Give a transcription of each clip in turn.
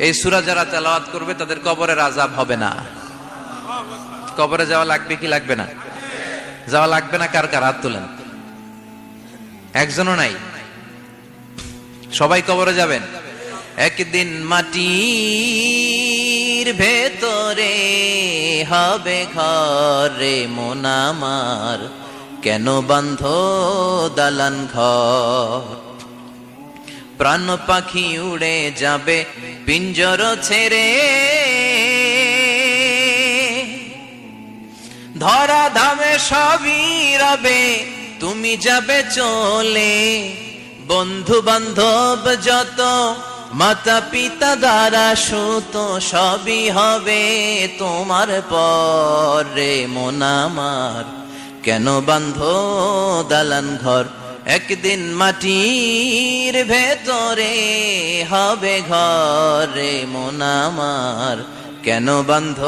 এই সূরা যারা তেলাওয়াত করবে তাদের কবরের আযাব হবে না। কবরে যাওয়া লাগবে কি লাগবে না? যাওয়া লাগবে না। কার কার হাত তোলেন? একজনও নাই। সবাই কবরে যাবেন। একদিন মাটির ভেতরে হবে ঘরে মন আমার, কেন বান্ধ দালান ঘর? প্রাণ পাখি উড়ে যাবে পিঞ্জর ছেড়ে, ধরা ধামে সবই রবে তুমি যাবে চলে। বন্ধু বান্ধব যত, মাতা পিতা দ্বারা সুত, সবই হবে তোমার পরে মন আমার, কেন বান্ধ দালান ঘর? একদিন মাটির ভেতরে হবে ঘরে মন আমার, কেন বান্ধ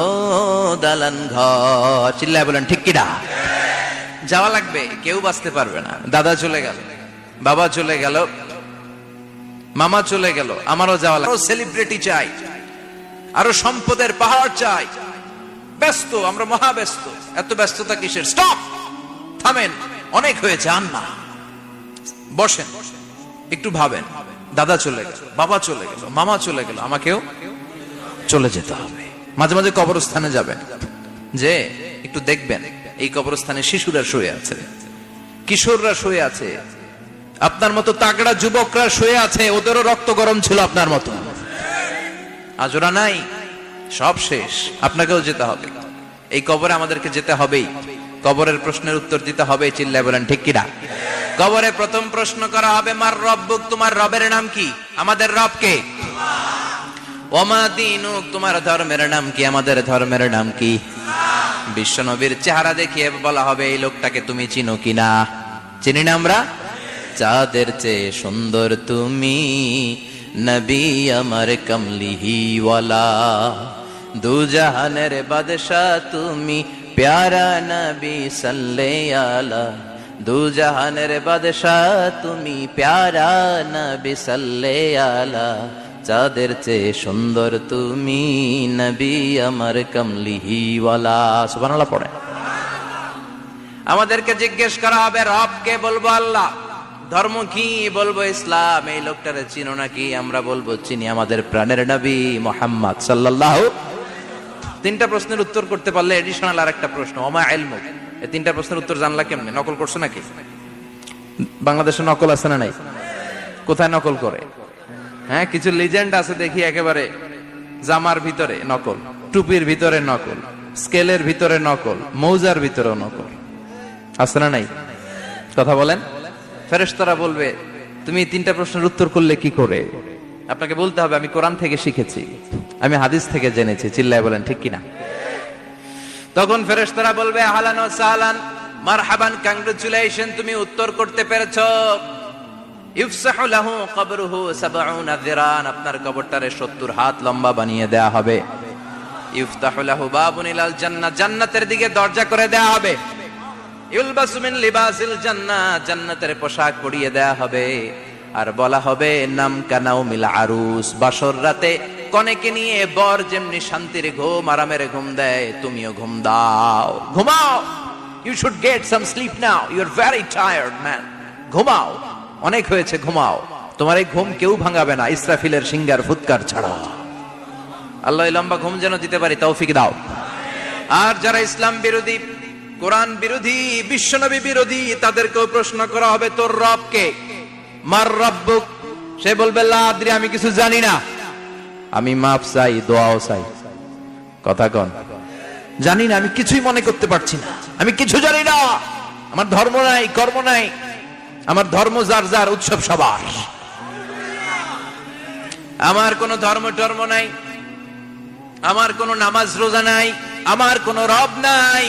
দালান ঘর? চিল্লায় বলেন ঠিক কিনা? যাওয়া লাগবে, কেউ বাঁচতে পারবে না। দাদা চলে গেল, বাবা চলে গেল, মামা চলে গেল, আমারও যাওয়া লাগবে। সেলিব্রিটি চাই, আরো সম্পদের পাহাড় চাই। ব্যস্ত, আমরা মহা ব্যস্ত। এত ব্যস্ততা কিসের? স্টপ, থামেন, অনেক হয়েছে, আন না, বসেন, একটু ভাবেন। দাদা চলে গেল, বাবা চলে গেল, মামা চলে গেল, আমাকেও চলে যেতে হবে। মাঝে মাঝে কবরস্থানে যাবেন, যে একটু দেখবেন এই কবরস্থানে শিশুরা শুয়ে আছে, কিশোররা শুয়ে আছে, আপনার মতো তাগড়া যুবকরা শুয়ে আছে, ওদেরও রক্ত গরম ছিল আপনার মতো। আজ ওরা নাই, সব শেষ। আপনাকেও যেতে হবে, এই কবরে আমাদেরকে যেতে হবেই। কবরের প্রশ্নের উত্তর দিতে হবে। চিল্লায় বলেন ঠিক কিনা? কবরে প্রথম প্রশ্ন করা হবে, মার রব্বুক, তোমার রবের নাম কি? আমাদের রব কে? ওমা দীনুক, তোমার ধর্মের নাম কি? আমাদের ধর্মের নাম কি? বিশ্ব নবীর চেহারা দেখিয়ে বলা হবে, এই লোকটাকে তুমি চিনো কিনা? চিনি না আমরা? চাঁদের চেয়ে সুন্দর তুমি, নবী আমার কমলিহিওয়ালা, দু জাহানের বাদশা তুমি, প্যারা নবী সাল্লাল্লাহু আলা, দু জাহানের বাদশা তুমি, প্যারা নবী সাল্লাল্লাহু আলা, চাঁদের চেয়ে সুন্দর তুমি, নবী আমার কমলিহিওয়ালা। সুবহানাল্লাহ পড়ে। আমাদেরকে জিজ্ঞেস করা হবে, রব কে? বলবো আল্লাহ। ধর্ম কি? বলবো ইসলাম। এই লোকটারে চিনো নাকি? আমরা বলবো চিনি, আমাদের প্রাণের নবী মুহাম্মদ সাল্লাল্লাহু। তিনটা প্রশ্নের উত্তর করতে পারলে এডিশনাল আর একটা প্রশ্ন, ওমা ইলমুক। এই তিনটা প্রশ্নের উত্তর জানলা কেমনে? নকল করছো নাকি? বাংলাদেশে নকল আছে না নাই? কোথায় নকল করে? হ্যাঁ, কিছু লিজেন্ড আছে দেখি, একেবারে জামার ভিতরে নকল, টুপির ভিতরে নকল, স্কেলের ভিতরে নকল, মৌজার ভিতরেও নকল। আছে না নাই? কথা বলেন। ফেরেশতারা বলবে, তুমি তিনটা প্রশ্নের উত্তর করলে কি করে? আপনাকে বলতে হবে, আমি কোরআন থেকে শিখেছি, আমি হাদিস থেকে জেনেছি। চিল্লায় বলেন ঠিক কিনা? তখন ফেরেশতারা বলবে, আহলান ওয়া সাহলান, মারহাবান, কংগ্রাচুলেশন, তুমি উত্তর করতে পেরেছো। ইফসাহু লাহু কবরুহু ৭০ যিরান, আপনার কবরটারে ৭০ হাত লম্বা বানিয়ে দেয়া হবে। ইফতাহু লাহু বাবুন ইলাল জান্নাহ, জান্নাতের দিকে দরজা করে দেয়া হবে। ইউলবাসু মিন লিবাসিল জান্নাহ, জান্নাতের পোশাক পরিয়ে দেয়া হবে। আর বলা হবে, নাম কানাউমিল আরুস, বাসর রাতে কনেকে নিয়ে বর যেমনি শান্তির ঘুম, আরামের ঘুম দেয়, তুমিও ঘুম দাও, ঘুমাও। You should get some sleep now, you are very tired man, ঘুমাও, অনেক হয়েছে, ঘুমাও। তোমার এই ঘুম কেউ ভাঙাবে না, ইসরাফিলের সিঙ্গার ফুৎকার ছাড়া। আল্লাহ লম্বা ঘুম যেন দিতে পারি, তৌফিক দাও। আর যারা ইসলাম বিরোধী, কোরআন বিরোধী, বিশ্বনবী বিরোধী, তাদেরকেও প্রশ্ন করা হবে, তোর রব কে? মার রব্বুক, সে বলবে, লা আদরি, আমি কিছু জানি না, আমি মাফ চাই, দোয়াও চাই। কথা কন, জানি না, আমি কিছুই মনে করতে পারছি না, আমি কিছু জানি না, আমার ধর্ম নাই, কর্ম নাই, আমার ধর্ম যার যার, উৎসব সবার, আমার কোনো ধর্ম টর্ম নাই, আমার কোনো নামাজ রোজা নাই, আমার কোনো রব নাই।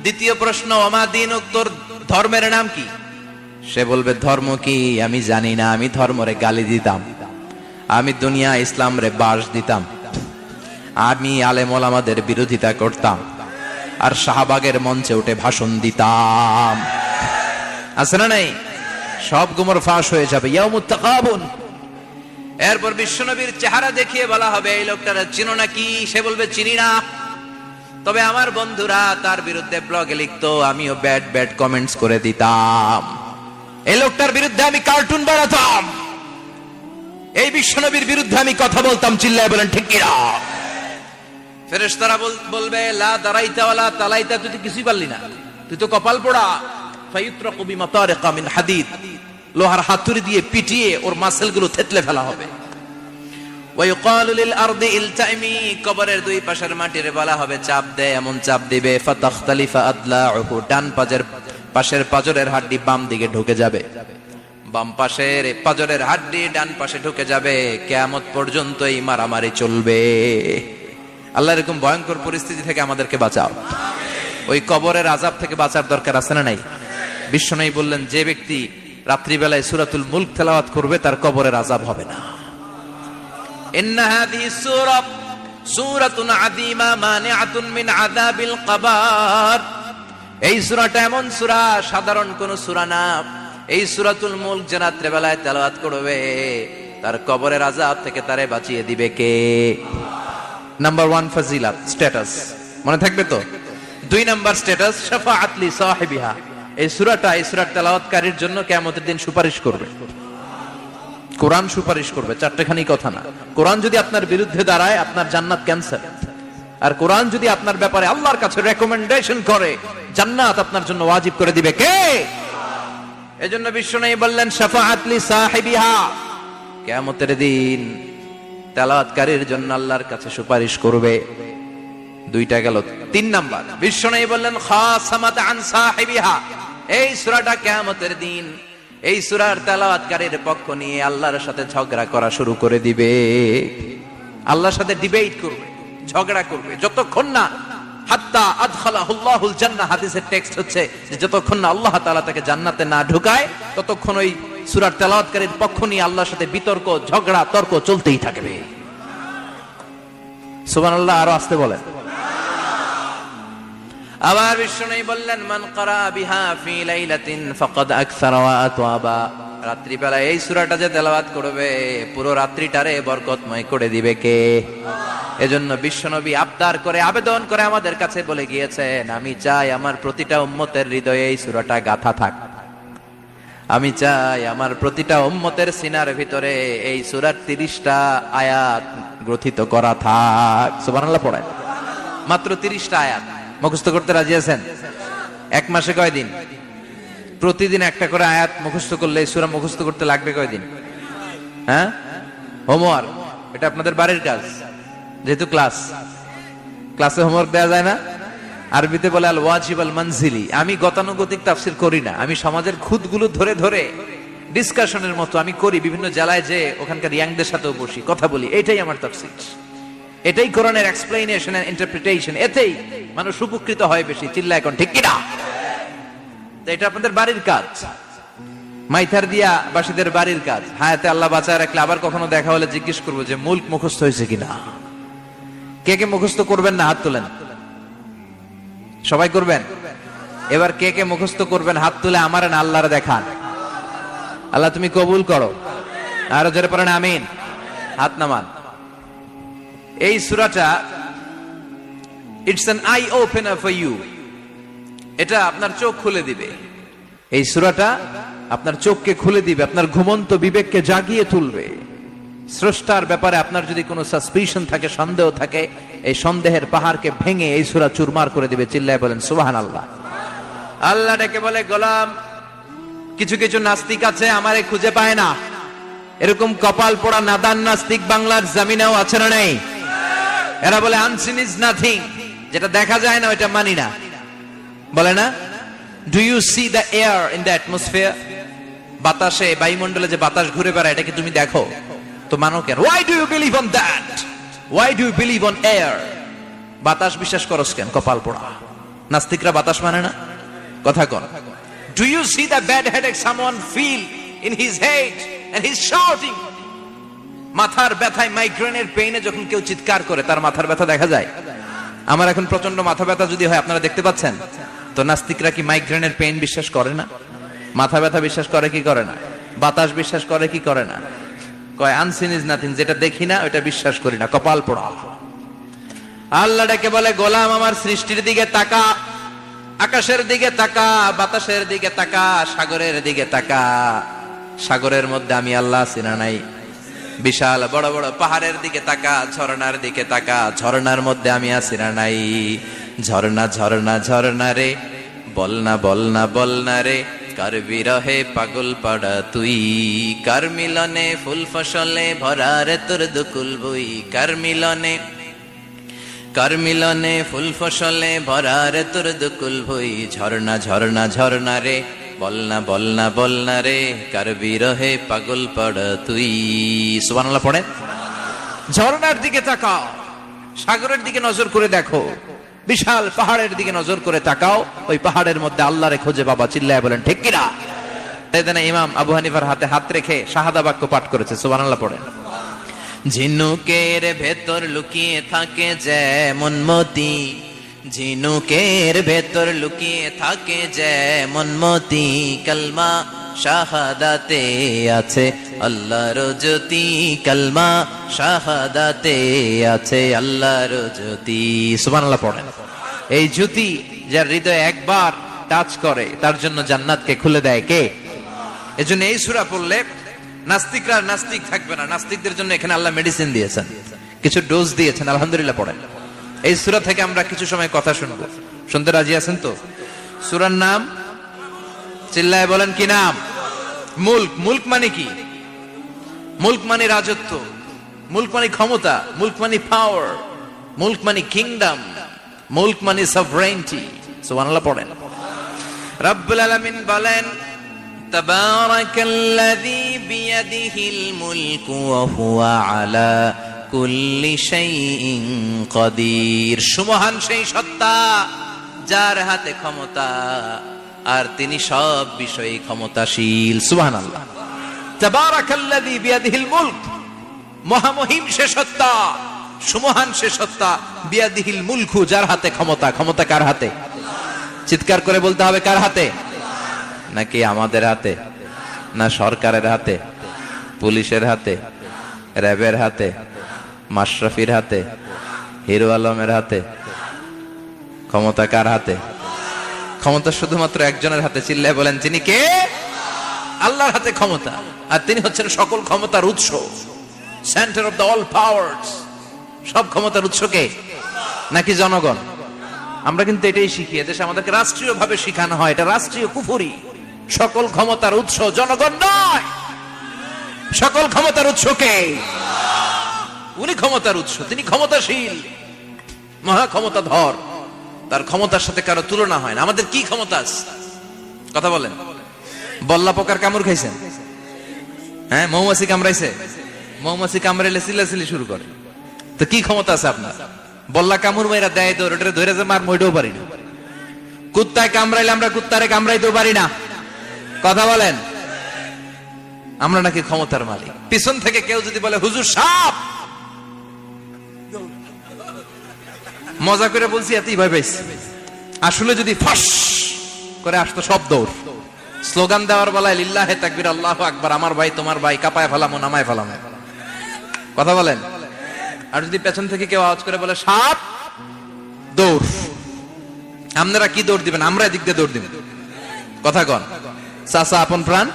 দ্বিতীয় প্রশ্ন, ওমা দীনুক, তোর ধর্মের নাম কি? সে বলবে, ধর্ম কি? আমি জানি না, আমি ধর্মরে গালি দিতাম, আমি দুনিয়া ইসলাম রে বাস দিতাম, আমি আলেম ওলামাদের বিরোধিতা করতাম, আর শাহবাগের মঞ্চে উঠে ভাষণ দিতাম। আছে না নাই? সব গুমর ফাঁস হয়ে যাবে। ইয়াউমুত তাকাবুন, এরপর বিশ্বনবীর চেহারা দেখিয়ে বলা হবে এই লোকটারা চিনো নাকি? সে বলবে চিনি না, তবে আমার বন্ধুরা তার বিরুদ্ধে ব্লগে লিখতো, আমিও ব্যাড ব্যাড কমেন্টস করে দিতাম, এই লোকটার বিরুদ্ধে আমি কার্টুন বানাতাম, এই বিশ্বনবীর বিরুদ্ধে আমি কথা বলতাম। চিল্লায় বলেন ঠিক কিনা? ফেরেশতারা বলবে লা দারাইতা ওয়ালা তালাইতা, তুই তো কিছুই পারলি না, তুই তো কপাল পোড়া। ফায়ুত্রাকু বিমাতারিকা মিন হাদিদ, লোহার হাতুড়ি দিয়ে পিটিয়ে ওর মাসেলগুলো থেতলে ফেলা হবে। ওয়ায়ুকালু লিল আরদি ইলতাইমি, কবরের দুই পাশের মাটিরে বলা হবে চাপ দে, এমন চাপ দিবে ফাতাখতালিফা আদলাউহু, ডান পাশের পাজরের হাড্ডি বাম দিকে ঢুকে যাবে, বাম পাশের পাজরের হাড্ডি ডান পাশে ঢুকে যাবে। কিয়ামত পর্যন্ত এই মারামারি চলবে। আল্লাহ এরকম ভয়ঙ্কর পরিস্থিতি থেকে আমাদেরকে বাঁচাও। ওই কবরের আযাব থেকে বাঁচার দরকার আছে না নাই? বিশ্বনবী বললেন যে ব্যক্তি রাত্রিবেলায় সূরাতুল মুলক তেলাওয়াত করবে তার কবরের আযাব হবে না। ইন্না হাযিহি সূরাতুন আযীমা মানিআতুন মিন আযাবিল কবর, এই সূরাটা এমন সূরা, সাধারণ কোন সূরা না। এই সূরাতুল মুলক যে রাত্রিবেলায় তেলাওয়াত করবে তার কবরের আযাব থেকে তারে বাঁচিয়ে দিবে কে? নাম্বার 1 ফজিলাত, স্ট্যাটাস, মনে থাকবে তো? 2 নাম্বার স্ট্যাটাস শাফাআত লি সাহিবিহা, এই সূরাটা এই সূরার তেলাওয়াতকারীর জন্য কিয়ামতের দিন সুপারিশ করবে। কোরআন সুপারিশ করবে, চারটেখানি কথা না। কোরআন যদি আপনার বিরুদ্ধে দাঁড়ায় আপনার জান্নাত ক্যান্সেল, আর কোরআন যদি আপনার ব্যাপারে আল্লাহর কাছে রেকমেন্ডেশন করে জান্নাত আপনার জন্য ওয়াজিব করে দিবে কে? এজন্য বিশ্বনবী বললেন শাফাআত লি সাহিবিহা, কিয়ামতের দিন তেলাওয়াতকারীর জন্য আল্লাহর কাছে সুপারিশ করবে। 2টা গেল। 3 নাম্বার বিশ্বনবী বললেন খাসামাত আন সাহিবিহা, এই সূরাটা কিয়ামতের দিন এই সূরার তেলাওয়াতকারীর পক্ষ নিয়ে আল্লাহর সাথে ঝগড়া করা শুরু করে দিবে, আল্লাহর সাথে ডিবেট করবে, ঝগড়া করবে, যতক্ষণ না হাত্তা আদখালাহুল্লাহুল জান্নাহ। হাদিসের টেক্সট হচ্ছে যে যতক্ষণ না আল্লাহ তাআলা তাকে জান্নাতে না ঢুকায় ততক্ষণ ওই সূরার তেলাওয়াতকারীর পক্ষ নিয়ে আল্লাহর সাথে বিতর্ক, ঝগড়া, তর্ক চলতেই থাকবে। সুবহানাল্লাহ, আরো আস্তে বলেন। আবার বিশ্বনবী বললেন মান ক্বারা বিহা ফি লাইলাতিন ফাকাদ আকসারা ওয়া আতওয়াবা, রাত্রিবেলা এই সূরাটা যে তেলাওয়াত করবে পুরো রাত্রিটারে বরকতময় করে দিবে কে? এজন্য বিশ্বনবী আবদার করে, আবেদন করে আমাদের কাছে বলে গিয়েছেন, আমি চাই আমার প্রতিটা উম্মতের হৃদয়ে এই সূরাটা গাঁথা থাক, আমি চাই আমার প্রতিটা উম্মতের সিনার ভিতরে এই সূরার 30টা আয়াত গ্রথিত করা থাক। সুবহানাল্লাহ পড়েন। মাত্র 30টা আয়াত মুখস্থ করতে রাজি আছেন? 1 মাসে কয়দিন? প্রতিদিন একটা করে আয়াত মুখস্থ করলে এই সূরা মুখস্থ করতে লাগবে কয়দিন? হ্যাঁ, হোমওয়ার্ক, এটা আপনাদের বাড়ির কাজ। যেহেতু ক্লাসে হোমওয়ার্ক দেওয়া যায় না, আরবিতে বলে আল ওয়াজিব আল মানজিলি। আমি গতানুগতিক তাফসীর করি না, আমি সমাজের খুঁতগুলো ধরে ধরে ডিসকাশনের মতো আমি করি। বিভিন্ন জেলায় যে ওখানকার ইয়াংদের সাথেও বসি, কথা বলি, এটাই আমার তাফসীর, এটাই কোরআনের এক্সপ্লেনেশন এন্ড ইন্টারপ্রিটেশন। এতেই মানুষ উপকৃত হয় বেশি। চিল্লা এখন ঠিক কিনা? তো এটা আপনাদের বাড়ির কাজ, মাইথার দিয়া বাসীদের বাড়ির কাজ। হায়াতে আল্লাহ বাঁচায় রাখলে আবার কখনো দেখা হলে জিজ্ঞেস করবো যে মুলক মুখস্থ হয়েছে কিনা। কে কে মুখস্থ করবেন না হাত তোলেন। সবাই করবেন। এবার কে কে মুখস্থ করবেন হাত তুলে আমার না আল্লাহরে দেখান। আল্লাহ তুমি কবুল করো। আরো জোরে পড়েন আমিন। হাত নামান। এই সূরাটা it's an eye opener for you, এটা আপনার চোখ খুলে দিবে। এই সূরাটা আপনার চোখকে খুলে দিবে, আপনার ঘুমন্ত বিবেককে জাগিয়ে তুলবে। স্রষ্টার ব্যাপারে আপনার যদি কোনো সাসপিশন থাকে, সন্দেহ থাকে, এই সন্দেহের পাহাড়কে ভেঙে এই সূরা চুরমার করে দিবে। চিল্লায় বলেন সুবহানাল্লাহ। আল্লাহ ডেকে বলে গোলাম, কিছু কিছু নাস্তিক আছে আমারে খুঁজে পায় না, এরকম কপাল পোড়া নাদান নাস্তিক বাংলার জমিনেও আছে না নেই? এরা বলে আনসিন ইজ নাথিং, যেটা দেখা যায় না ওইটা মানি না, বলে না? Do you see the air in the atmosphere? বাতাসে, বায়ুমণ্ডলে যে বাতাস ঘুরে বেড়ায় এটাকে তুমি দেখো, তো মানো কেন? Why do you believe on that? Why do you believe on air? বাতাস বিশ্বাস করস কেন? কপাল পোড়া নাস্তিকরা বাতাস মানে না, কথা কন। Do you see the bad headache someone feel in his head and he is shouting? মাথার ব্যথায়, মাইগ্রেনের পেইনে যখন কেউ চিৎকার করে তার মাথার ব্যথা দেখা যায়। আমার এখন প্রচন্ড মাথা ব্যথা যদি হয়, আপনারা দেখতে পাচ্ছেন তো, নাস্তিকরা কি মাইগ্রেনের পেইন বিশ্বাস করে না? মাথা ব্যথা বিশ্বাস করে কি করে না? বাতাস বিশ্বাস করে কি করে না? কয় আনসিন ইজ নাথিং, যেটা দেখি না ওটা বিশ্বাস করি না, কপাল পোড়া। আল্লাহ ডেকে বলে, গোলাম আমার সৃষ্টির দিকে তাকা, আকাশের দিকে তাকা, বাতাসের দিকে তাকা, সাগরের দিকে তাকা। সাগরের মধ্যে আমি আল্লাহ আছি না নাই? বিশাল বড় বড় পাহাড়ের দিকে তাকা, ঝর্ণার দিকে তাকা, ঝর্ণার মধ্যে আমি আছি না নাই? ঝর্ণা ঝর্ণা ঝর্ণা রে, বলনা বলনা বলনা রে, কার বিরহে পাগল পাড়া তুই, কার মিলনে ফুল ফসলে ভরা রে তোর দুকুল বই, কার মিলনে ফুল ফসলে ভরা রে তোর দুকুল বই। ঝর্ণা ঝর্ণা ঝর্ণা রে, বলনা বলনা বলনা রে, কার বিরহে পাগল পাড়া তুই। সুবহানাল্লাহ পড়েন। ঝর্ণার দিকে তাকাও, সাগরের দিকে নজর করে দেখো, বিশাল পাহাড়ের দিকে নজর করে তাকাও, ওই পাহাড়ের মধ্যে আল্লাহরে খোঁজে বাবা, চিল্লায় বলেন ঠিক কিনা? ইমাম আবু হানিফার হাতে হাত রেখে শাহাদা বাক্য পাঠ করেছে। সুবহানাল্লাহ পড়েন। ঝিনুকের ভেতর লুকিয়ে থাকে যেমন মতি, ঝিনুকের ভেতর লুকিয়ে থাকে যেমন মতি, কালমা শাহাদাতে আছে আল্লাহর জ্যোতি, কালমা শাহাদাতে আছে আল্লাহর জ্যোতি। সুবহানাল্লাহ পড়েন। এই জ্যোতি যার হৃদয়ে একবার টাচ করে তার জন্য জান্নাতকে খুলে দেয় কে? এজন্য এই সূরা পড়লে নাস্তিকরা নাস্তিক থাকবে না। নাস্তিকদের জন্য এখানে আল্লাহ মেডিসিন দিয়েছেন, কিছু ডোজ দিয়েছেন। আলহামদুলিল্লাহ পড়েন। এই সূরা থেকে আমরা কিছু সময় কথা শুনবো, শুনতে রাজি আছেন তো? সূরার নাম চিল্লায় বলেন কি নাম? মুলক। মুলক মানে কি? মুলক মানে রাজত্ব, মুলক মানে ক্ষমতা, মুলক মানে পাওয়ার, মুলক মানে কিংডম, মুলক মানে সভরেইনটি। সুবহানাল্লাহ পড়েন। রব্বুল আলামিন বলেন, তাবারাকাল্লাযী বিয়াদিহিল মুলকু ওয়া হুয়া আলা কুল্লি শাইইন কাদির। সুমহান সেই সত্তা যার হাতে ক্ষমতা আর তিনি সব বিষয়ে ক্ষমতাশীল। সুবহানাল্লাহ। তাবারাকাল্লাযী বিয়াদিহিল মুলক, মহামহিম সে সত্তা, সুমহান সে সত্তা, বিয়াদিহিল মুলকু, যার হাতে ক্ষমতা। ক্ষমতা কার হাতে? চিৎকার করে বলতে হবে, কার হাতে? নাকি আমাদের হাতে? না সরকারের হাতে, পুলিশের হাতে, র্যাবের হাতে, মাশরাফির হাতে, হিরো আলমের হাতে? ক্ষমতা কার হাতে? ক্ষমতা শুধুমাত্র একজনের হাতে। চিল্লায় বলেন তিনি কে? আল্লাহর হাতে ক্ষমতা, আর তিনি হচ্ছেন সকল ক্ষমতার উৎস, centre of the all powers. সব ক্ষমতার উৎস কে? নাকি জনগণ? আমরা কিন্তু এটাই শিখি, এদেশে আমাদেরকে রাষ্ট্রীয় ভাবে শিখানো হয়, এটা রাষ্ট্রীয় কুফরি। সকল ক্ষমতার উৎস জনগণ নয়, সকল ক্ষমতার উৎস কে? উনি ক্ষমতার উৎস, তিনি ক্ষমতাশীল, মহা ক্ষমতাধর, তার ক্ষমতার সাথে কারো তুলনা হয় না। আমাদের কি ক্ষমতা আছে? কথা বলেন। বল্লা পোকার কামড় খাইছেন? হ্যাঁ, মৌমাছি কামড়াইছে? মৌমাছি কামড়াইলে চিল্লাচিল্লি শুরু করে, তো কি ক্ষমতা আছে আপনার? বল্লা কামড় মেয়েরা দেয় দৌড়, ওটা ধরে যে মার মইটাও পারি না। কুত্তায় কামড়াইলে আমরা কুত্তারে কামড়াইতেও পারি না। কথা বলেন। আমরা নাকি ক্ষমতার মালিক। পিছন থেকে কেউ যদি বলে হুজুর সাপ, মজা করে বলছি, এতই ভয় পাইছি। আসলে যদি ফস করে আসতো সব দৌড়। স্লোগান দেওয়ার বেলায় লিল্লাহে তাকবীর, আল্লাহু আকবার, আমার ভাই তোমার ভাই, কাপায় ফেলামো নামায় ফেলামো। কথা বলেন। আর যদি পেছন থেকে কেউ আওয়াজ করে বলে সাপ, দৌড়। আপনারা কি দৌড় দিবেন? আমরা এদিক দিয়ে দৌড় দিব। কথা কন। চাচা আপন প্রাণ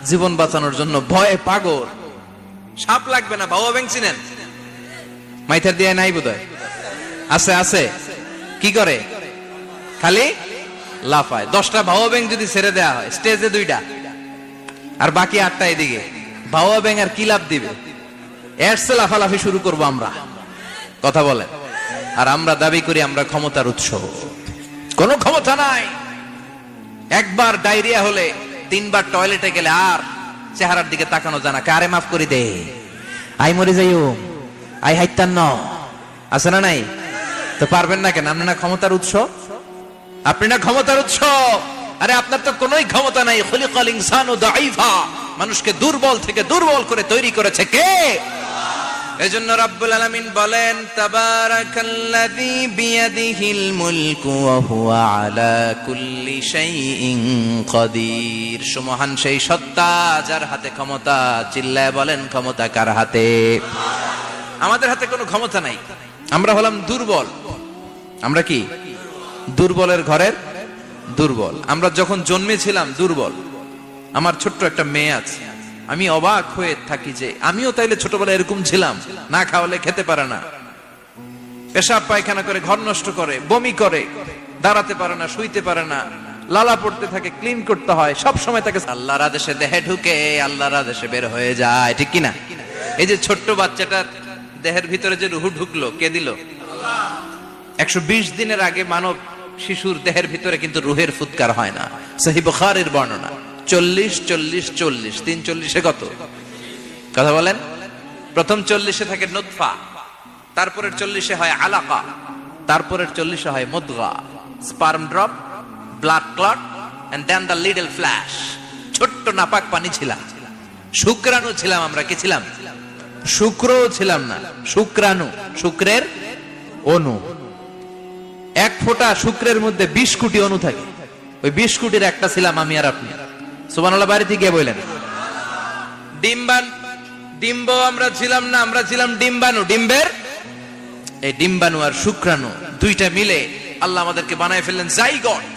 জীবন বাঁচানোর জন্য ভয়ে পাগল। সাপ লাগবে না, ভাও ব্যাং চিনেন? মাইথার দিয়ে নাই বোধহয়। আছে আছে। কি করে? খালি লাফায়। 10টা ভাও ব্যাং যদি ছেড়ে দেওয়া হয় স্টেজে 2টা আর বাকি 8টা এদিকে, ভাও ব্যাং আর কি লাভ দিবে? এরসে লাফালাফি শুরু করবো আমরা। কথা বলেন। আর আমরা দাবি করি আমরা ক্ষমতার উৎস। কোন ক্ষমতা নাই। একবার ডায়রিয়া হলে 3 বার টয়লেটে গেলে আর চেহারার দিকে তাকানো জানা, কারে মাফ করে দে, আই মরে যাইও, আই হাইতান ন, আছে না নাই? তো পারবেন না কেন? আপনি না ক্ষমতার উৎস, আপনি না ক্ষমতার উৎস। আরে আপনার তো কোনোই ক্ষমতা নাই। খুলিকাল ইনসানু দাঈফা, মানুষকে দুর্বল থেকে দুর্বল করে তৈরি করেছে কে? এজন্য রব্বুল আলামিন বলেন তাবারাকাল্লাযী বিয়াদিহিল মুলকু ওয়া হুয়া আলা কুল্লি শাইইন কাদির। সুমহান সেই সত্তা যার হাতে ক্ষমতা। চিল্লায় বলেন ক্ষমতা কার হাতে? আমাদের হাতে কোনো ক্ষমতা নাই। আমরা হলাম দুর্বল। আমরা কি? দুর্বলের ঘরের দুর্বল। আমরা যখন জন্মেছিলাম দুর্বল। আমার ছোট্ট একটা মেয়ে আছে, আমি অবাক হয়ে থাকি যে আমিও তাইলে ছোটবেলায় এরকম ছিলাম, না খাওয়ালে খেতে পারে না, পেশাব পায়খানা করে, ঘর নষ্ট করে, বমি করে, দাঁড়াতে পারে না, শুইতে পারে না, লালা পড়তে থাকে, ক্লিন করতে হয়, সব সময় তাকে আল্লাহর আদেশে দেহে ঢুকে, আল্লাহর আদেশে বের হয়ে যায়, ঠিক কিনা? এই যে ছোট্ট বাচ্চাটার দেহের ভিতরে যে রুহু ঢুকলো, কে দিল? 120 দিনের আগে মানব শিশুর দেহের ভিতরে কিন্তু রুহের ফুৎকার হয় না। সহিহ বুখারীর বর্ণনা 40 40 40 340 কত কথা বলেন? প্রথম 40 থাকে নুতফা, তারপরের 40 হয় আলাকা, তারপরের 40 হয় মুদগা, sperm drop, blood clot and then the little flesh. ছোট্ট নাপাক পানি ছিলাম, শুক্রাণু ছিলাম। আমরা কি ছিলাম? শুক্রও ছিলাম না, শুক্রাণু, শুক্রের অণু। এক ফোঁটা শুক্রের মধ্যে 20 কোটি অণু থাকে। ওই 20 কোটির একটা ছিলাম আমি আর আপনি। সুবহানাল্লাহ বাড়িতে গিয়ে বলেন। ডিম্ব আমরা ছিলাম না, আমরা ছিলাম ডিম্বাণু। ডিম্বের এই ডিম্বাণু আর শুক্রাণু দুইটা মিলে আল্লাহ আমাদেরকে বানায় ফেললেন জাইগট।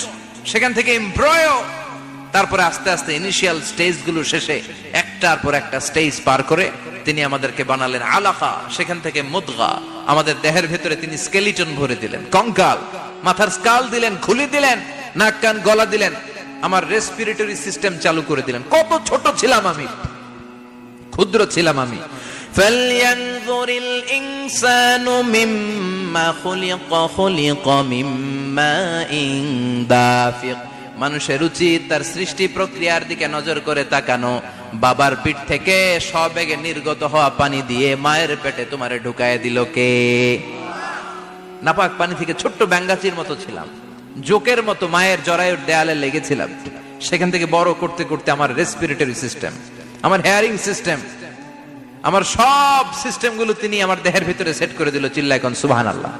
সেখান থেকে এমব্রয়ো, তারপরে আস্তে আস্তে ইনিশিয়াল স্টেজ গুলো শেষে একটার পর একটা স্টেজ পার করে তিনি আমাদেরকে বানালেন আলাকা। সেখান থেকে মুদগা, আমাদের দেহের ভেতরে তিনি স্কেলিটন ভরে দিলেন, কঙ্কাল, মাথার স্কাল দিলেন, খুলি দিলেন, নাক কান গলা দিলেন, আমার রেসপিরেটরি সিস্টেম চালু করে দিলেন। কত ছোট ছিলাম আমি, ক্ষুদ্র ছিলাম আমি। ফালয়ানজুরিল ইনসানু মিম্মা খুলিকা, খুলিকা মিম্মা ইন দাফিক। মানুষের উচিত তার সৃষ্টি প্রক্রিয়ার দিকে নজর করে তাকানো। বাবার পিঠ থেকে সবেগে নির্গত হওয়া পানি দিয়ে মায়ের পেটে তোমারে ঢুকায় দিল কে? নাপাক পানি থেকে ছোট্ট ব্যাঙ্গাচির মতো ছিলাম, জোকের মতো মায়ের জরায়ুর দেয়ালে লেগেছিলাম। সেখান থেকে বড় করতে করতে আমার রেসপিরেটরি সিস্টেম, আমার হেয়ারিং সিস্টেম, আমার সব সিস্টেম গুলো তিনি আমার দেহের ভিতরে সেট করে দিল। চিল্লায় কোন সুবহানাল্লাহ।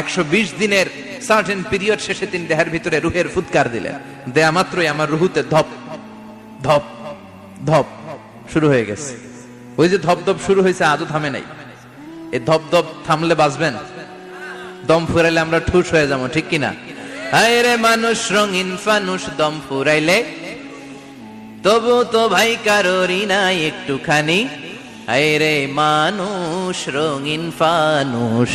120 দিনের সার্টেন পিরিয়ড শেষে তিনি দেহের ভিতরে রুহের ফুৎকার দিলেন। দেয়া মাত্রই আমার রুহুতে ধপ ধপ ধপ শুরু হয়ে গেছে। ওই যে ধপ ধপ শুরু হয়েছে, আজও থামে নাই। এই ধপ ধপ থামলে বাঁচবেন, দম ফুরাইলে আমরা ঠুস হয়ে যাবো, ঠিক কিনা? হায় রে মানুষ রঙিন ফানুষ, দম ফুরাইলে তবু তো ভাই কারোরই নাই একটুখানি। হায় রে মানুষ রঙিন ফানুষ,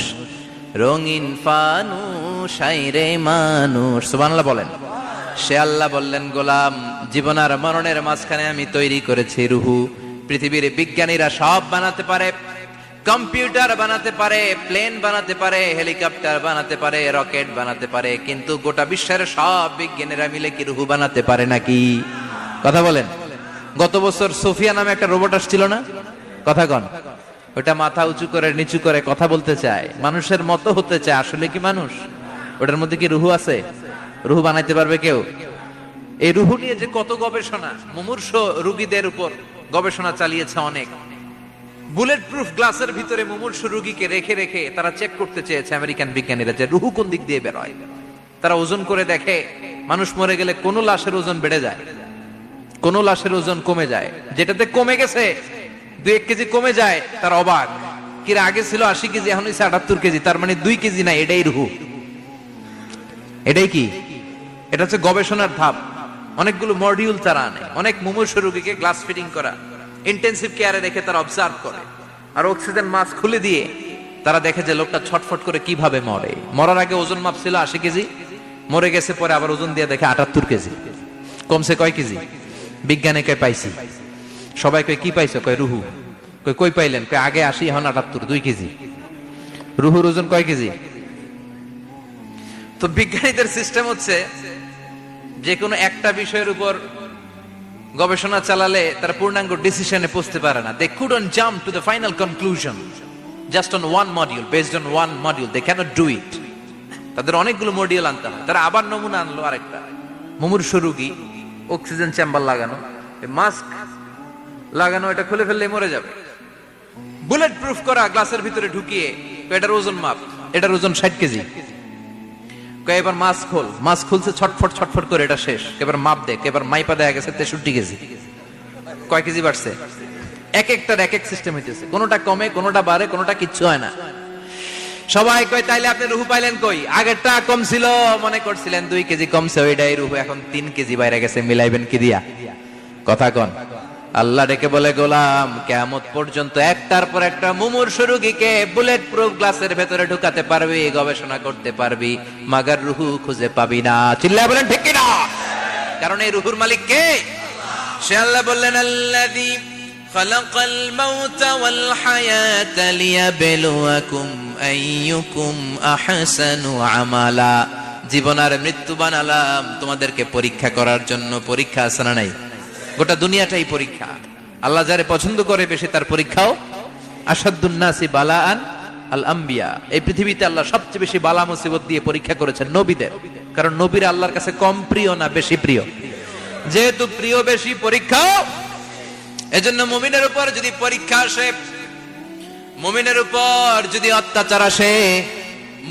রঙিন ফানুষ, হায় রে মানুষ। সুবহানাল্লাহ বলেন। সে আল্লাহ বললেন, গোলাম, জীবন আর মরণের মাঝখানে আমি তৈরি করেছি রুহু। পৃথিবীর বিজ্ঞানীরা সব বানাতে পারে, কম্পিউটার বানাতে পারে, প্লেন বানাতে পারে, হেলিকপ্টার বানাতে পারে, রকেট বানাতে পারে, কিন্তু গোটা বিশ্বের সব বিজ্ঞানীরা মিলে কি রুহু বানাতে পারে নাকি? কথা বলেন। গত বছর সোফিয়া নামে একটা রোবট আসছিল না? কথা কন। ওটা মাথা উঁচু করে নিচু করে কথা বলতে চায়, মানুষের মতো হতে চায়। আসলে কি মানুষ? ওটার মধ্যে কি রুহু আছে? রুহু বানাইতে পারবে কেউ? এই রুহু নিয়ে যে কত গবেষণা, মুমূর্ষ রোগীদের উপর গবেষণা চালিয়েছে অনেক। বুলেট প্রুফ গ্লাসের ভিতরে মুমূর্ষ রোগীকে রেখে রেখে তারা চেক করতে চেয়েছে আমেরিকান বিজ্ঞানীরা যে রুহু কোন দিক দিয়ে বের হয়। তারা ওজন করে দেখে, মানুষ মরে গেলে কোন লাশের ওজন বেড়ে যায়, কোন লাশের ওজন কমে যায়। যেটাতে কমে গেছে 2-1 কেজি কমে যায়, তার অবাক। কিরা আগে ছিল 80 কেজি, এখন হয়েছে 78 কেজি, তার মানে 2 কেজি না, এটাই রুহু। এটাই কি? এটা হচ্ছে গবেষণার ধাপ। অনেকগুলো মডিউল তারা আনে, অনেক মুমূর্ষ রোগীকে গ্লাস ফিটিং করা, ইন্টেন্সিভ কেয়ারে রেখে তারা অবজার্ভ করে, আর অক্সিজেন মাস্ক খুলে দিয়ে তারা দেখে যে লোকটা ছটফট করে কিভাবে মরে। মরার আগে ওজন মাপ ছিল 80 কেজি, মরে গেছে পরে আবার ওজন দিয়ে দেখে 78 কেজি। কমছে কয় কেজি? বিজ্ঞানে কয় পাইছি। সবাই কয় কি পাইছো? কয় রুহু। কই পাইলেন? কয় আগে 80, এখন 78, 2 কেজি। রুহুর ওজন কয় কেজি? তো বিজ্ঞানীদের সিস্টেম হচ্ছে যে কোনো একটা বিষয়ের উপর গবেষণা চালালে তারা পূর্ণাঙ্গ ডিসিশনে পৌঁছতে পারে না। They couldn't jump to the final conclusion just on one module, based on one module. They cannot do it. তাদের অনেকগুলো মডিউল আনতে হয়। তারা আবার নমুনা আনলো আরেকটা। মুমূর্ষ রোগী, অক্সিজেন চেম্বার লাগানো, মাস্ক লাগানো, এটা খুলে ফেললে মরে যাবে। বুলেট প্রুফ করা গ্লাসের ভিতরে ঢুকিয়ে এটার ওজন মাপ, এটার ওজন 60 কেজি। এবার মাছ খুলছে ছটফট ছটফট করে, এটা শেষ। এবার মাপ দেখ, এবার মাইপা দেখা গেছে 63 কেজি। কয় কেজি বাড়ছে? এক একটার এক এক সিস্টেম হইতেছে, কোনোটা কমে, কোনোটা বাড়ে, কোনোটা কিচ্ছু হয় না। সবাই কয় তাইলে আপনি রুহু পাইলেন কই? আগেরটা কম ছিল, মনে করছিলেন 2 কেজি কমছে, ওইটাই রুহু, এখন 3 কেজি বাইরে গেছে, মিলাইবেন কি দিয়া? কথা কন। আল্লাহ ডেকে বলে, গোলাম কিয়ামত পর্যন্ত একটার পর একটা মুমূর্ষু রোগীকে বুলেট প্রুফ গ্লাসের ভেতরে ঢুকাতে পারবি, গবেষণা করতে পারবি, মাগার রুহু খুঁজে পাবি না। চিল্লায় বলেন ঠিক কিনা? কারণ এই রুহুর মালিক কে? সে আল্লাহ বললেন, আল্লাযী খালাকাল মাউতা ওয়াল হায়াতা লিয়াবলুয়াকুম আইয়ুকুম আহসানু আমালা। জীবন আর মৃত্যু বানালাম তোমাদেরকে পরীক্ষা করার জন্য। পরীক্ষা আছে না নাই? গোটা দুনিয়াটাই পরীক্ষা। আল্লাহ যারে পছন্দ করে বেশি তার পরীক্ষাও। আসাদুন নাসি বালাআন আল আম্বিয়া। এই পৃথিবীতে আল্লাহ সবচেয়ে বেশি বালা মুসিবত দিয়ে পরীক্ষা করেছেন নবীদের। কারণ নবীরা আল্লাহর কাছে কম প্রিয় না বেশি প্রিয়? যেহেতু প্রিয় বেশি, পরীক্ষাও। এজন্য মুমিনের উপর যদি পরীক্ষা আসে, মুমিনের উপর যদি অত্যাচার আসে,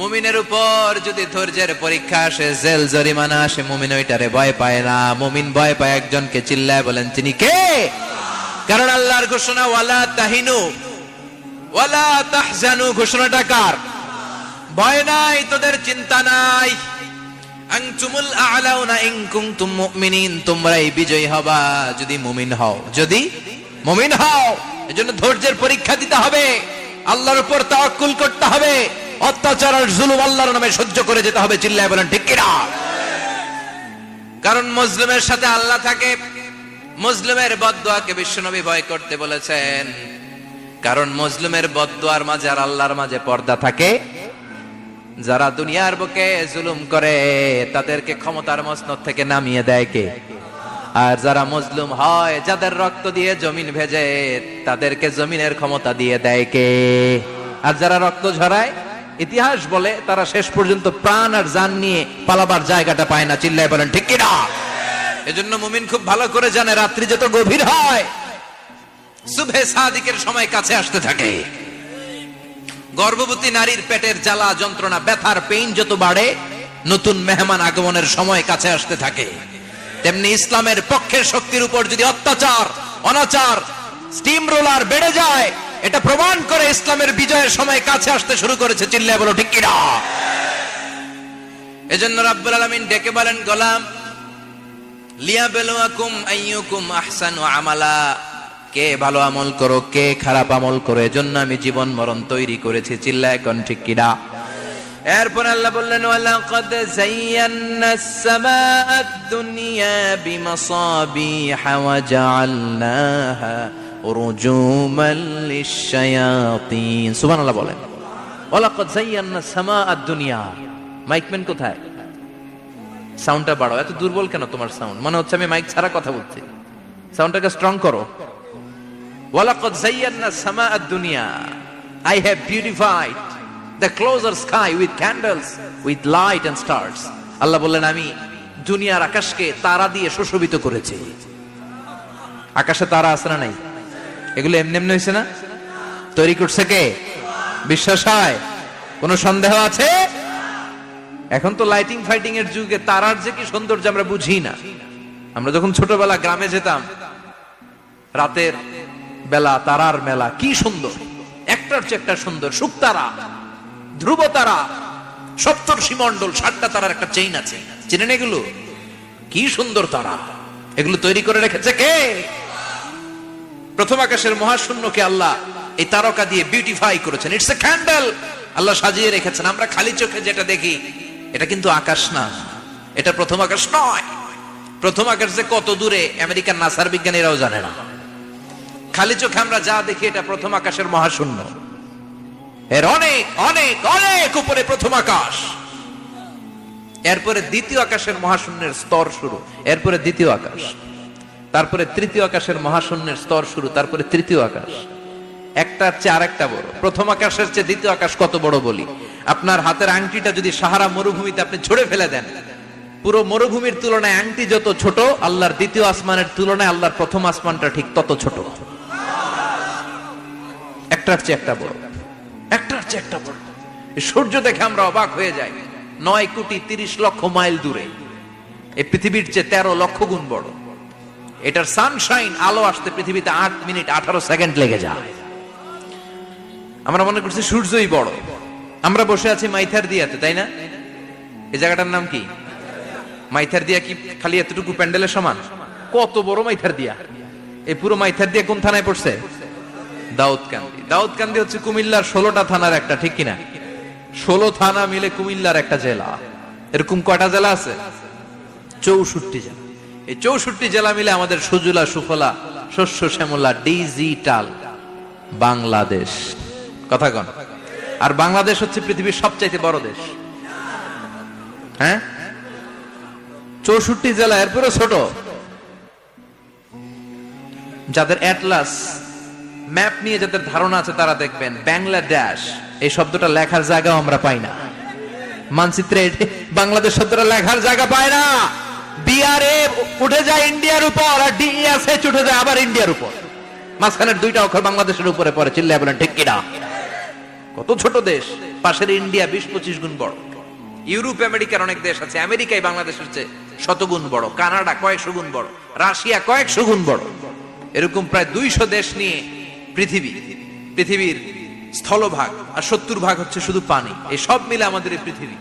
মুমিনের উপর যদি ধৈর্যের পরীক্ষা আসে, জেল জরিমানা আসে, মুমিন ওইটারে ভয় পায় না। মুমিন ভয় পায় একজনকে। চিল্লায় বলেন তিনি কে? কারণ আল্লাহর ঘোষণা, ওয়ালা তাহিনু ওয়ালা তাহজানু। ঘোষণাটা কার? ভয় নাই, তোদের চিন্তা নাই। আনতুমুল আ'লাউনা ইন কুনতুম মুমিনিন। তোমরাই বিজয়ী হবা যদি মুমিন হও, যদি মুমিন হও। এজন্য ধৈর্যের পরীক্ষা দিতে হবে, আল্লাহর উপর তাওয়াক্কুল করতে হবে, অত্যাচার আর জুলুম আল্লাহর নামে সহ্য করে যেতে হবে। চিল্লায় বলেন ঠিক কিনা? কারণ মুসলিমের সাথে আল্লাহ থাকে। মুসলিমের বদদুয়াকে বিশ্বনবী ভয় করতে বলেছেন, কারণ মুসলিমের বদদুয়ার মাঝে আর আল্লাহর মাঝে পর্দা থাকে। যারা দুনিয়ার বুকে জুলুম করে তাদেরকে ক্ষমতার মসনদ থেকে নামিয়ে দেয় কে? আর যারা মজলুম হয়, যাদের রক্ত দিয়ে জমিন ভেজে, তাদেরকে জমিনের ক্ষমতা দিয়ে দেয় কে? আর যারা রক্ত ঝরায়, ইতিহাস বলে তারা শেষ পর্যন্ত প্রাণ আর জান নিয়ে পালাবার জায়গাটা পায় না। চিল্লায় বলেন ঠিক কিনা? এজন্য মুমিন খুব ভালো করে জানে, রাত্রি যত গভীর হয়, সুবহে সাদিকের সময় কাছে আসতে থাকে। গর্ভবতী নারীর পেটের জ্বালা যন্ত্রণা, ব্যথার পেইন যত বাড়ে, নতুন মেহমান আগমনের সময় কাছে আসতে থাকে। তেমনি ইসলামের পক্ষের শক্তির উপর যদি অত্যাচার, অনাচার, স্টিম রোলার বেড়ে যায়, এটা প্রমাণ করে ইসলামের বিজয়ের সময় কাছে আসতে শুরু করেছে। চিল্লায় বলো ঠিক কিনা? এজন্য রাব্বুল আলামিন ডেকে বলেন, গোলাম লিয়াবলুয়াকুম আইয়ুকুম আহসানু আমালা। কে ভালো আমল করো, কে খারাপ আমল করো, এজন্য আমি জীবন মরণ তৈরি করেছি। চিল্লায় কোন ঠিক কিনা? এরপর আল্লাহ বললেন, ওয়ালাকাদ যায়্যানাস সামাআদ দুনিয়া বিমাসাবিহা ওয়া জাআলনাহা রুজুমান লিশ-শায়াতিন। সুবহানাল্লাহ বলেন। ওয়ালাকাদ যায়্যানাস সামাআদ দুনিয়া। মাইকম্যান কোথায়? সাউন্ডটা বাড়াও। এত দুর্বল কেন তোমার সাউন্ড? মনে হচ্ছে আমি মাইক ছাড়া কথা বলছি। সাউন্ডটাকে স্ট্রং করো। ওয়ালাকাদ যায়্যানাস সামাআদ দুনিয়া। I have beautified the closer sky with candles, with light and stars. আল্লাহ বললেন, আমি দুনিয়ার আকাশকে তারা দিয়ে সুশোভিত করেছি। আকাশে তারা আছে না নাই? এগুলো এমনি এমনি হয়েছে না? তৈরি করছে কে? বিশ্বাস হয়? কোন সন্দেহ আছে? এখন তো লাইটিং ফাইটিং এর যুগে তারার যে কি সৌন্দর্য আমরা বুঝি না। আমরা যখন ছোটবেলা গ্রামে যেতাম, রাতের বেলা তারার মেলা, কি সুন্দর, একটার চেয়ে একটা সুন্দর। শুকতারা, ধ্রুব তারা, সপ্তর্ষি মণ্ডল, 7টা তারার একটা চেইন আছে, চেনেন এগুলো? কি সুন্দর তারা! এগুলো তৈরি করে রেখেছে কে? প্রথম আকাশের মহাশূন্যকে আল্লাহ এই তারকা দিয়ে বিউটিফাই করেছেন। It's a candle. আল্লাহ সাজিয়ে রেখেছেন। আমরা খালি চোখে যেটা দেখি, এটা কিন্তু আকাশ না, এটা প্রথম আকাশ নয়। প্রথম আকাশ যে কত দূরে আমেরিকার নাসার বিজ্ঞানীরাও জানে না। খালি চোখে আমরা যা দেখি, এটা প্রথম আকাশের মহাশূন্য। এর অনেক অনেক অনেক উপরে প্রথম আকাশ। এরপরে দ্বিতীয় আকাশের মহাশূন্যের স্তর শুরু, এরপরে দ্বিতীয় আকাশ, তারপরে তৃতীয় আকাশের মহাশূন্যের স্তর শুরু, তারপরে তৃতীয় আকাশ। একটার চেয়ে আরেকটা বড়। প্রথম আকাশের চেয়ে দ্বিতীয় আকাশ কত বড় বলি? আপনার হাতের আংটিটা যদি সাহারা মরুভূমিতে আপনি ছুঁড়ে ফেলে দেন, পুরো মরুভূমির তুলনায় আংটি যত ছোট, আল্লাহর দ্বিতীয় আসমানের তুলনায় আল্লাহর প্রথম আসমানটা ঠিক তত ছোট। একটার চেয়ে একটা বড়, একটার চেয়ে একটা বড়। এই সূর্য দেখে আমরা অবাক হয়ে যাই। 9,30,00,000 মাইল দূরে, এই পৃথিবীর চেয়ে 13 লক্ষ গুণ বড়। এটার সানশাইন, আলো আসতে পৃথিবীতে 8 মিনিট 18 সেকেন্ড লেগে যায়। আমরা মনে করছি সূর্যই বড়। আমরা বসে আছি মাইথার দিয়াতে, তাই না? এই জায়গাটার নাম কি? মাইথার দিয়া কি খালি এতটুকু প্যান্ডেলের সমান? কত বড় মাইথার দিয়া! এই পুরো মাইথার দিয়া কোন থানায় পড়ছে? দাউদকান্দি। দাউদকান্দি হচ্ছে কুমিল্লার 16টা থানার একটা, ঠিক কিনা? 16 থানা মিলে কুমিল্লার একটা জেলা। এরকম কয়টা জেলা আছে? 64 জেলা। এই 64 জেলা মিলে আমাদের সুজলা সুফলা শস্য শ্যামলা ডিজিটাল বাংলাদেশ। কথা কন। আর বাংলাদেশ হচ্ছে পৃথিবীর সবচাইতে বড় দেশ। হ্যাঁ, 64 জেলা, এরপরে ছোট। যাদের অ্যাটলাস ম্যাপ নিয়ে যাদের ধারণা আছে তারা দেখবেন বাংলাদেশ এই শব্দটা লেখার জায়গাও আমরা পাই না। মানচিত্রে বাংলাদেশ শব্দটা লেখার জায়গা পায় না। বিআরএ উঠে যায় ইন্ডিয়ার উপর, আর ডিএসএইচ উঠে যায় আবার ইন্ডিয়ার উপর। মাঝখানের দুইটা অক্ষর বাংলাদেশের উপরে পড়ে। চিল্লায় বলেন ঠিক কিনা? কত ছোট দেশ। পাশের ইন্ডিয়া 20-25 গুণ বড়। ইউরোপ আমেরিকার অনেক দেশ আছে, আমেরিকায় বাংলাদেশের চেয়ে শতগুণ বড়। কানাডা কয়েকশো গুণ বড়, রাশিয়া কয়েকশো গুণ বড়। এরকম প্রায় 200 দেশ নিয়ে পৃথিবীর স্থলভাগ, আর 70% হচ্ছে শুধু পানি। এই সব মিলে আমাদের এই পৃথিবী।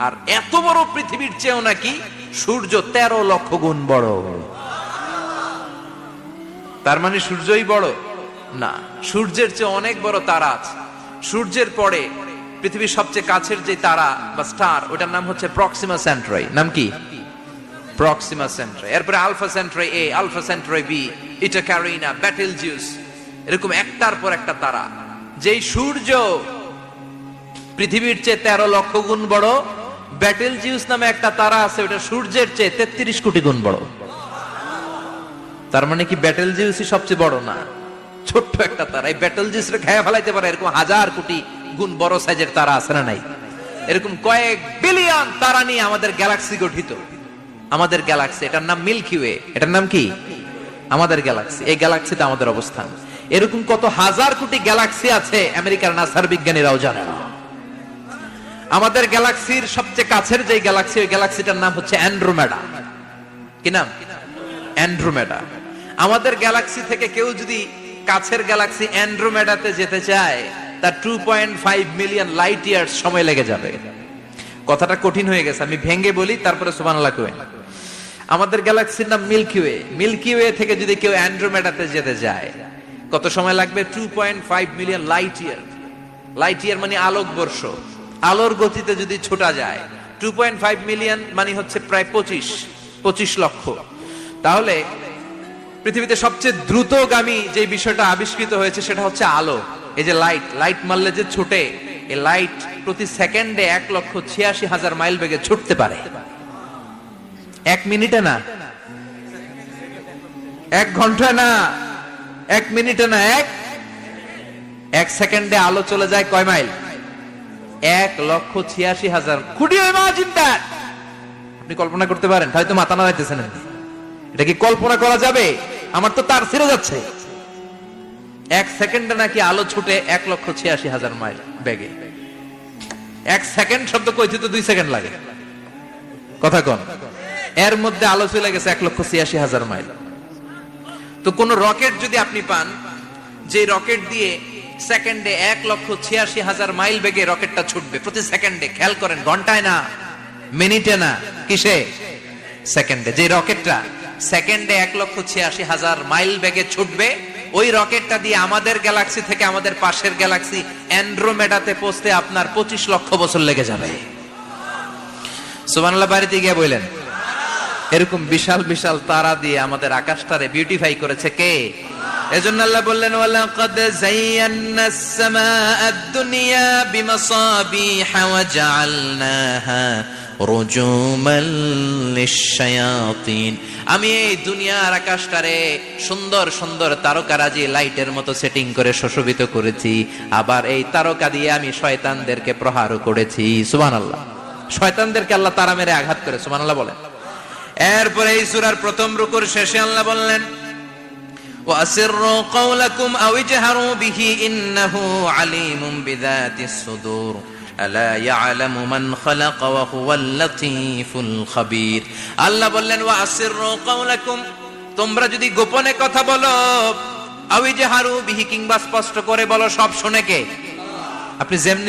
আর এত বড় পৃথিবীর চেয়েও নাকি সূর্য 13 লক্ষ গুণ বড়। তার মানে সূর্যই বড় না, সূর্যের চেয়ে অনেক বড় তারা আছে। সূর্যের পরে পৃথিবীর সবচেয়ে কাছের যে তারা বা স্টার, ওটার নাম হচ্ছে প্রক্সিমা সেন্ট্রাই। নাম কি? প্রক্সিমা সেন্ট্রাই। এরপরে আলফা সেন্ট্রাই এ, আলফা সেন্ট্রাই বি, ইটা ক্যারিনা, বেটেলজিউস, এরকম একটার পর একটা তারা। যেই সূর্য পৃথিবীর চেয়ে 13 লক্ষ গুণ বড়, বেটেলজিউস নামে একটা তারা আছে, ওটা সূর্যের চেয়ে 33 কোটি গুণ বড়। তার মানে কি বেটেলজিউসই সবচেয়ে বড় না? ছোট্ট একটা তারা। এই বেটেলজিউসরে খেয়ে ফেলাইতে পারে এরকম 1000 কোটি গুণ বড় সাইজের তারা আছে না নাই? এরকম কয়েক বিলিয়ন তারা নিয়ে আমাদের গ্যালাক্সি গঠিত। আমাদের গ্যালাক্সি, এটার নাম মিল্কি ওয়ে। এটার নাম কি? আমাদের গ্যালাক্সি। এই গ্যালাক্সিতে আমাদের অবস্থান। এরকম কত হাজার কোটি গ্যালাক্সি আছে আমেরিকার নাসার বিজ্ঞানীরাও জানে না। আমাদের গ্যালাক্সির সবচেয়ে কাছের যে গ্যালাক্সি, ওই গ্যালাক্সিটার নাম হচ্ছে অ্যান্ড্রোমেডা। কি নাম? অ্যান্ড্রোমেডা। আমাদের গ্যালাক্সি থেকে কেউ যদি কাছের গ্যালাক্সি অ্যান্ড্রোমেডাতে যেতে চায়, তার 2.5 মিলিয়ন লাইট ইয়ার্স সময় লেগে যাবে। কথাটা কঠিন হয়ে গেছে, আমি ভেঙে বলি, তারপরে সুবহানাল্লাহ কই। আমাদের গ্যালাক্সির নাম মিল্কি ওয়ে। মিল্কি ওয়ে থেকে যদি কেউ অ্যান্ড্রোমেডাতে যেতে যায়, কত সময় লাগবে? 2.5 million light year. Light year মানে আলোক বর্ষ। আলোর গতিতে যদি ছোটা যায়, 2.5 মিলিয়ন মানে হচ্ছে প্রায় 25 লক্ষ। তাহলে পৃথিবীতে সবচেয়ে দ্রুতগামী যে বিষয়টা আবিষ্কৃত হয়েছে সেটা হচ্ছে আলো। এই যে লাইট মারলে যে ছুটে, এই লাইট প্রতি সেকেন্ডে 1,86,000 মাইল বেগে ছুটতে পারে। 1 মিনিটে না, 1 ঘন্টায় না, 1 মিনিটে না, 1 সেকেন্ডে আলো চলে যায় কয় mile? 1,86,000। Could you imagine that? আপনি কল্পনা করতে পারেন? হয়তো মাথা নাড়াইতেছেন। এটা কি কল্পনা করা যাবে? আমার তো তার ছিঁড়ে যাচ্ছে। 1 সেকেন্ডে নাকি আলো ছুটে 1,86,000 মাইল বেগে। 1 সেকেন্ড শব্দ কইতে তো 2 সেকেন্ড লাগে। কথা কন। এর মধ্যে আলো চলে গেছে 1,86,000 মাইল। তো কোন রকেট যদি আপনি পান, যে রকেট দিয়ে সেকেন্ডে 1,86,000 মাইল বেগে রকেটটা ছুটবে প্রতি সেকেন্ডে, খেয়াল করেন, ঘন্টায় না, মিনিটে না, কিসে? সেকেন্ডে। যে রকেটটা সেকেন্ডে 1,86,000 মাইল বেগে ছুটবে, ওই রকেটটা দিয়ে আমাদের গ্যালাক্সি থেকে আমাদের পাশের গ্যালাক্সি অ্যান্ড্রোমেডাতে পৌঁছতে আপনার 25 লক্ষ বছর লেগে যাবে। সুবহানাল্লাহ বাড়িতে গিয়ে বললেন। এরকম বিশাল বিশাল তারা দিয়ে আমাদের আকাশটারে বিউটিফাই করেছে কে? এজন্য আল্লাহ বললেন, ওয়ালাকাদ যায়্যানাস সামাআদ দুনিয়া বিমাসাবিহা ওয়া জাআলনাহা রুজুমান লিশ-শায়াতিন। আমি এই দুনিয়ার আকাশটারে সুন্দর সুন্দর তারকারাজি লাইটের মতো সেটিং করে সুশোভিত করেছি। আবার এই তারকা দিয়ে আমি শয়তানদেরকে প্রহারও করেছি। সুবহানাল্লাহ। শয়তানদেরকে আল্লাহ তারা মেরে আঘাত করে। সুবহানাল্লাহ বলেন। এরপরে এই সূরার প্রথম রুকুর শেষে আল্লাহ বললেন, وأسروا قولكم أو اجهروا به إنه عليم بذات الصدور ألا يعلم من خلق وهو اللطيف الخبير আল্লাহ বললেন وأسروا قولكم তোমরা যদি গোপনে কথা বলো আও ইজহারু বিহি কিংবা স্পষ্ট করে বলো সব শুনে কে আপনি যেমনি